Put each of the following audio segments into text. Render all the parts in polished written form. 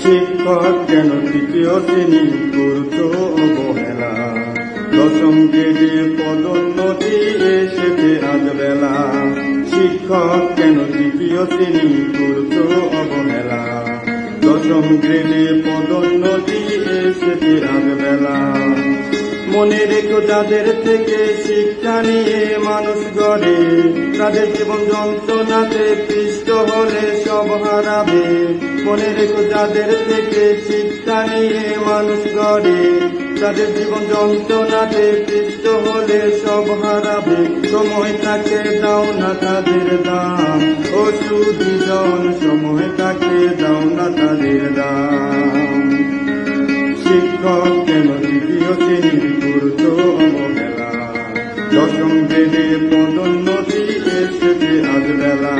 শিক্ষক কেন তৃতীয় শ্রেণী করছো অবহেলা, দশম গ্রেডে পদোন্নতি এসেছে আজ বেলা। শিক্ষক কেন তৃতীয় শ্রেণী করছো অবহেলা, দশম গ্রেডে পদোন্নতি এসেছে আজ বেলা। মনে রেখো যাদের থেকে শিক্ষা নিয়ে মানুষ গড়ে, তাদের জীবন যন্ত্রণাতে পিষ্ট হলে সব হারাবে। মনে রেখো যাদের থেকে শিক্ষা নিয়ে মানুষ গড়ে, তাদের জীবন যন্ত্রণাতে পিষ্ট হলে সব হারাবে। সময় তাকে দাও না তাদের দাম, ও সুধীজন সময় তাকে দাও না তাদের দাম। শিক্ষক কেন তৃতীয় শ্রেণী করছো অবহেলা, দশম গ্রেডে পদোন্নতি এসেছে আজ বেলা।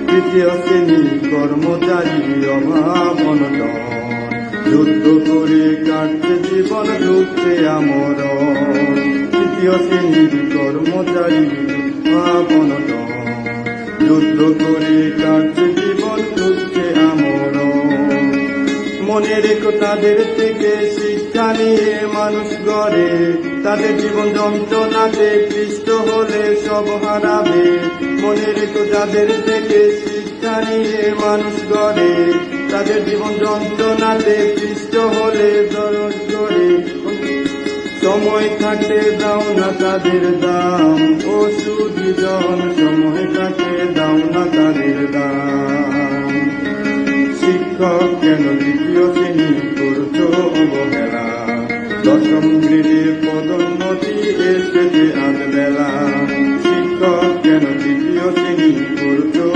তৃতীয় শ্রেণী কর্মচারী অভাব অনটন, যুদ্ধ করে কাটছে জীবন ঢুকছে আমরণ। তৃতীয় শ্রেণীর কর্মচারী অভাব অনটন, যুদ্ধ করে কাটছে জীবন ঢুকছে আমরণ। মনে রেখো তাদের থেকে শিক্ষা নিয়ে মানুষ গড়ে, তাদের জীবন যন্ত্রণাতে ক্লিষ্ট হলে সব হারাবে। মনে রেখো যাদের থেকে শিক্ষা নিয়ে মানুষ গড়ে, তাদের জীবন যন্ত্রণাতে ক্লিষ্ট হলে দরদ করে। সময় থাকতে দাও না তাদের দাম, ও সুধীজন সময় থাকতে দাও না তাদের দাম। শিক্ষক কেন তৃতীয় শ্রেণী করছো অবহেলা, দশম গ্রেডে পদোন্নতি এসেছে আজ বেলা। শিক্ষক কেন তৃতীয় শ্রেণী করছো